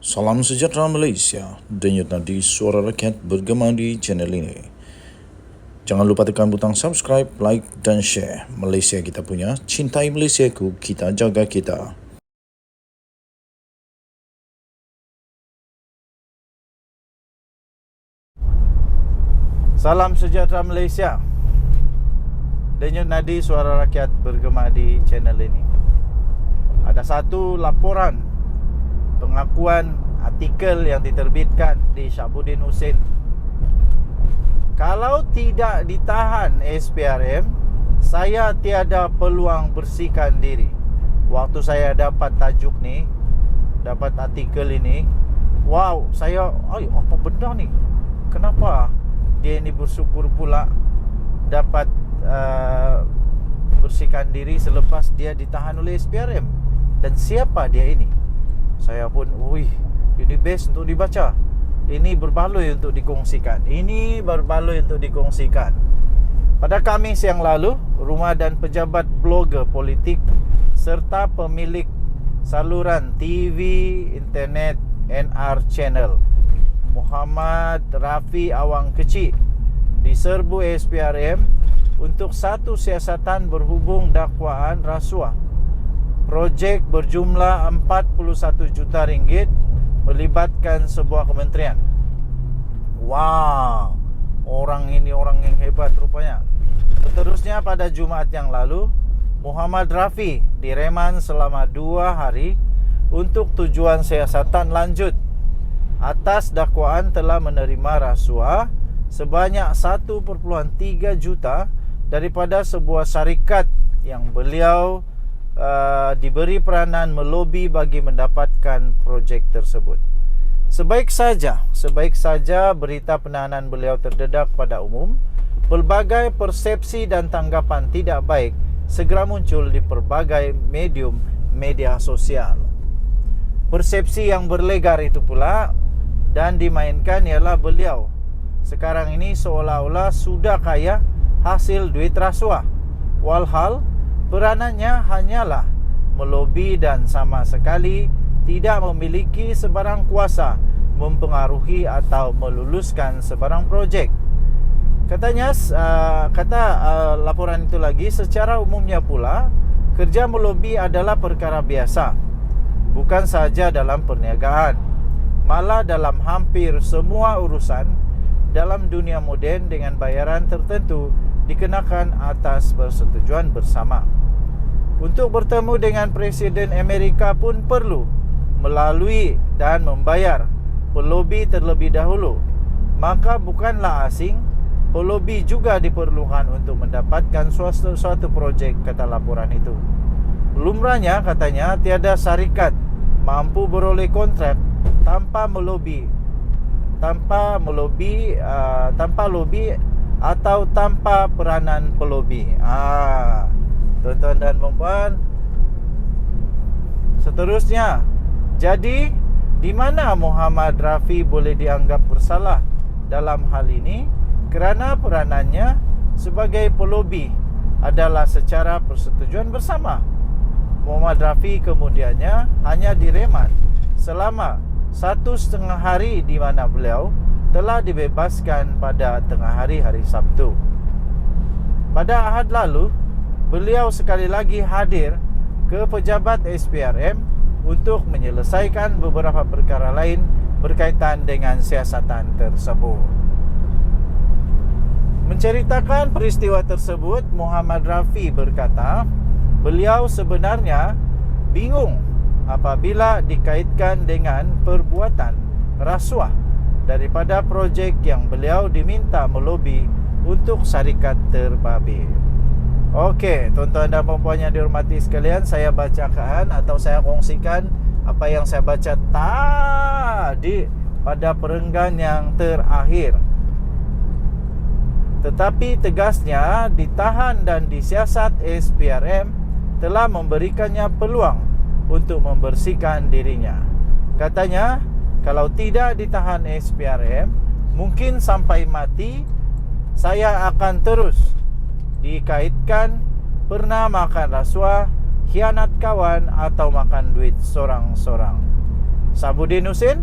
Salam sejahtera Malaysia, denyut nadi suara rakyat bergema di channel ini. Jangan lupa tekan butang subscribe, like dan share. Malaysia kita punya, cintai Malaysiaku, kita jaga kita. Salam sejahtera Malaysia. Denyut nadi suara rakyat bergema di channel ini. Ada satu laporan pengakuan artikel yang diterbitkan di Syabuddin Hussein. Kalau tidak ditahan SPRM, saya tiada peluang bersihkan diri. Waktu saya dapat tajuk ni, dapat artikel ini, wow, saya, apa benda ni? Kenapa dia ini bersyukur pula dapat bersihkan diri selepas dia ditahan oleh SPRM? Dan siapa dia ini? Saya pun, ini best untuk dibaca. Ini berbaloi untuk dikongsikan. Pada Khamis yang lalu, rumah dan pejabat blogger politik serta pemilik saluran TV, internet, NR Channel, Muhammad Rafi Awang Kecil, diserbu SPRM untuk satu siasatan berhubung dakwaan rasuah. Projek berjumlah 41 juta ringgit melibatkan sebuah kementerian. Wow, orang ini orang yang hebat rupanya. Seterusnya pada Jumaat yang lalu, Muhammad Rafi direman selama 2 hari untuk tujuan siasatan lanjut atas dakwaan telah menerima rasuah sebanyak 1.3 juta daripada sebuah syarikat yang beliau diberi peranan melobi bagi mendapatkan projek tersebut. Sebaik saja berita penahanan beliau terdedak pada umum, pelbagai persepsi dan tanggapan tidak baik segera muncul di pelbagai medium media sosial. Persepsi yang berlegar itu pula dan dimainkan ialah beliau sekarang ini seolah-olah sudah kaya hasil duit rasuah, walhal peranannya hanyalah melobi dan sama sekali tidak memiliki sebarang kuasa mempengaruhi atau meluluskan sebarang projek. Katanya, laporan itu lagi, secara umumnya pula kerja melobi adalah perkara biasa, bukan sahaja dalam perniagaan, malah dalam hampir semua urusan dalam dunia moden dengan bayaran tertentu dikenakan atas persetujuan bersama. Untuk bertemu dengan Presiden Amerika pun perlu melalui dan membayar pelobi terlebih dahulu. Maka bukanlah asing, pelobi juga diperlukan untuk mendapatkan suatu projek, kata laporan itu. Lumrahnya, katanya, tiada syarikat mampu beroleh kontrak tanpa lobi atau tanpa peranan pelobi. Tuan-tuan dan puan-puan, seterusnya, jadi di mana Muhammad Rafi boleh dianggap bersalah dalam hal ini? Kerana peranannya sebagai pelobi adalah secara persetujuan bersama. Muhammad Rafi kemudiannya hanya direman selama 1,5 hari, di mana beliau telah dibebaskan pada tengah hari Sabtu. Pada Ahad lalu, beliau sekali lagi hadir ke pejabat SPRM untuk menyelesaikan beberapa perkara lain berkaitan dengan siasatan tersebut. Menceritakan peristiwa tersebut, Muhammad Rafi berkata, beliau sebenarnya bingung apabila dikaitkan dengan perbuatan rasuah daripada projek yang beliau diminta melobi untuk syarikat terbabit. Okey, tuan-tuan dan puan-puan yang dihormati sekalian, saya bacakan atau saya kongsikan apa yang saya baca tadi pada perenggan yang terakhir. Tetapi tegasnya, ditahan dan disiasat SPRM telah memberikannya peluang untuk membersihkan dirinya. Katanya, kalau tidak ditahan SPRM, mungkin sampai mati saya akan terus dikaitkan pernah makan rasuah, khianat kawan atau makan duit sorang-sorang. Sabudin Husin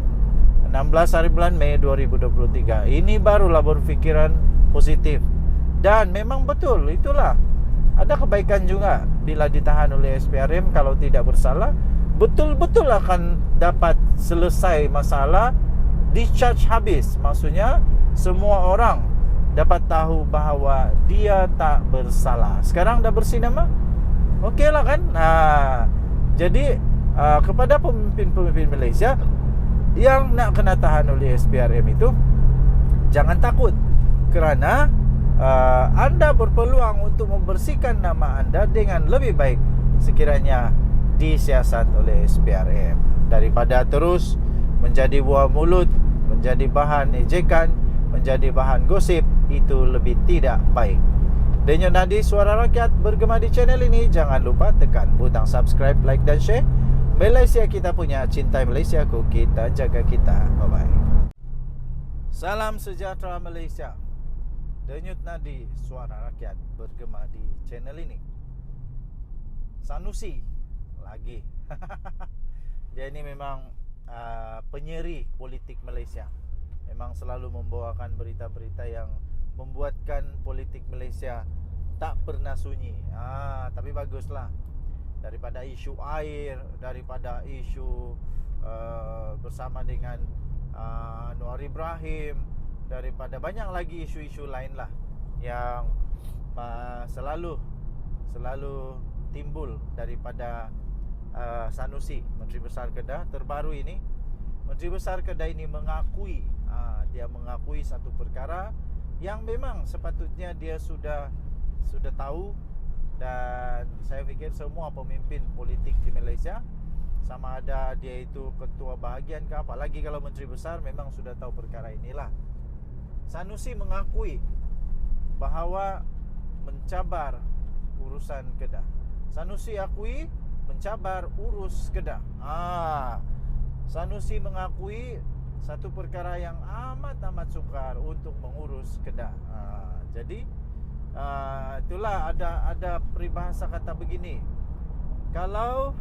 16 hari bulan Mei 2023. Ini barulah berfikiran positif. Dan memang betul, itulah. Ada kebaikan juga bila ditahan oleh SPRM kalau tidak bersalah. Betul-betul akan dapat selesai masalah, discharge habis. Maksudnya semua orang dapat tahu bahawa dia tak bersalah. Sekarang dah bersih nama? Okeylah kan? Jadi kepada pemimpin-pemimpin Malaysia yang nak kena tahan oleh SPRM itu, jangan takut. Kerana anda berpeluang untuk membersihkan nama anda dengan lebih baik sekiranya disiasat oleh SPRM, daripada terus menjadi buah mulut, menjadi bahan ejekan, menjadi bahan gosip. Itu lebih tidak baik. Denyut nadi suara rakyat bergema di channel ini. Jangan lupa tekan butang subscribe, like dan share. Malaysia kita punya, cintai Malaysiaku, kita jaga kita. Bye bye. Salam sejahtera Malaysia. Denyut nadi suara rakyat bergema di channel ini. Sanusi lagi. Dia ini memang penyeri politik Malaysia. Memang selalu membawakan berita-berita yang membuatkan politik Malaysia tak pernah sunyi. Tapi baguslah. Daripada isu air, daripada isu bersama dengan Anwar Ibrahim, daripada banyak lagi isu-isu lain lah yang selalu timbul daripada Sanusi, Menteri Besar Kedah. Terbaru ini, Menteri Besar Kedah ini mengakui, dia mengakui satu perkara yang memang sepatutnya dia sudah tahu. Dan saya fikir semua pemimpin politik di Malaysia, sama ada dia itu ketua bahagian ke apa, lagi kalau Menteri Besar, memang sudah tahu perkara inilah. Sanusi mengakui bahawa mencabar urusan Kedah. Sanusi akui mencabar urus Kedah. Sanusi mengakui satu perkara yang amat sukar untuk mengurus Kedah. Jadi itulah ada peribahasa kata begini. Kalau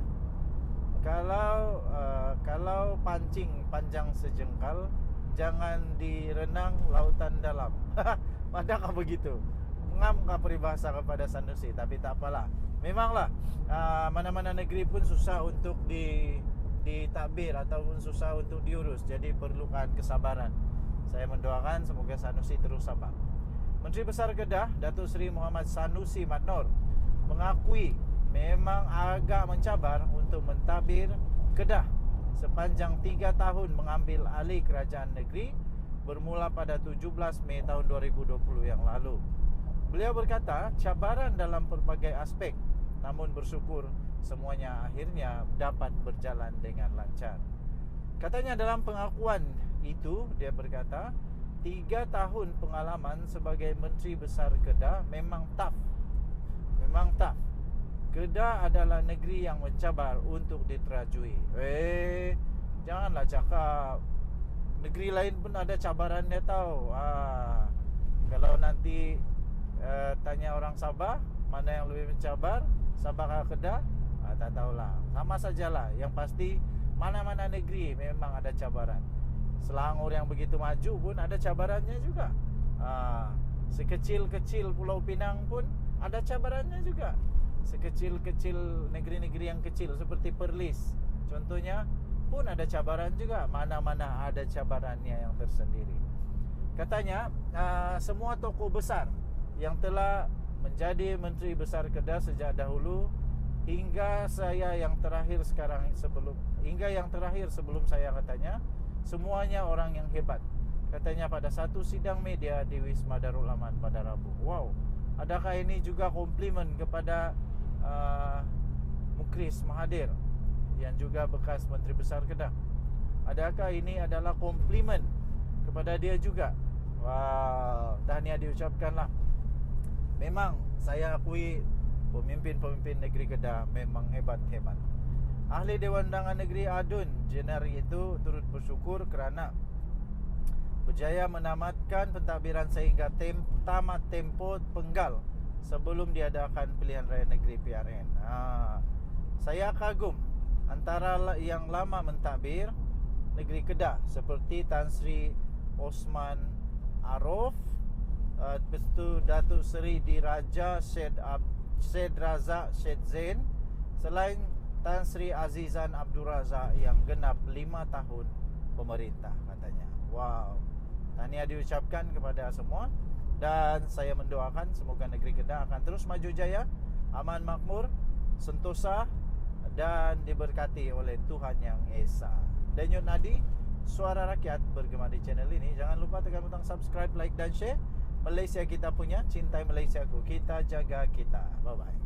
pancing panjang sejengkal, jangan direnang lautan dalam. Adakah begitu? Mengamkah peribahasa kepada Sanusi? Tapi tak apalah. Memanglah mana-mana negeri pun susah untuk ditadbir ataupun susah untuk diurus. Jadi perlukan kesabaran. Saya mendoakan semoga Sanusi terus sabar. Menteri Besar Kedah, Datuk Seri Muhammad Sanusi Mat Noor, mengakui memang agak mencabar untuk mentadbir Kedah sepanjang 3 tahun mengambil alih kerajaan negeri bermula pada 17 Mei tahun 2020 yang lalu. Beliau berkata, cabaran dalam pelbagai aspek, namun bersyukur semuanya akhirnya dapat berjalan dengan lancar. Katanya dalam pengakuan itu, dia berkata, 3 tahun pengalaman sebagai Menteri Besar Kedah memang tough. Memang tough. Kedah adalah negeri yang mencabar untuk diterajui. Janganlah cakap. Negeri lain pun ada cabarannya tau. Kalau nanti tanya orang Sabah, mana yang lebih mencabar, Sabah ke Kedah, tak tahulah. Sama sajalah. Yang pasti mana-mana negeri memang ada cabaran. Selangor yang begitu maju pun ada cabarannya juga. Sekecil-kecil Pulau Pinang pun ada cabarannya juga. Sekecil-kecil negeri-negeri yang kecil seperti Perlis contohnya pun ada cabaran juga. Mana-mana ada cabarannya yang tersendiri. Katanya semua tokoh besar yang telah menjadi Menteri Besar Kedah sejak dahulu hingga saya yang terakhir sebelum saya, katanya semuanya orang yang hebat. Katanya pada satu sidang media di Wisma Darul Aman pada Rabu. Wow, adakah ini juga komplimen kepada Mukris Mahathir yang juga bekas Menteri Besar Kedah? Adakah ini adalah komplimen kepada dia juga? Wow, tahniah diucapkanlah. Memang saya akui pemimpin-pemimpin negeri Kedah memang hebat-hebat. Ahli Dewan Undangan Negeri Adun Jenari itu turut bersyukur kerana berjaya menamatkan pentadbiran sehingga tamat tempoh penggal sebelum diadakan pilihan raya negeri PRN. Saya kagum antara yang lama mentadbir negeri Kedah, seperti Tan Sri Osman Arif, lepas tu Datuk Seri Diraja Syed Razak Syed Zain, selain Tan Sri Azizan Abdul Razak yang genap 5 tahun pemerintah katanya. Wow. Tahniah diucapkan kepada semua, dan saya mendoakan semoga negeri Kedah akan terus maju jaya, aman makmur, sentosa dan diberkati oleh Tuhan Yang Esa. Denyut Nadi, suara rakyat bergema di channel ini. Jangan lupa tekan butang subscribe, like dan share. Malaysia kita punya, cintai Malaysiaku, kita jaga kita. Bye bye.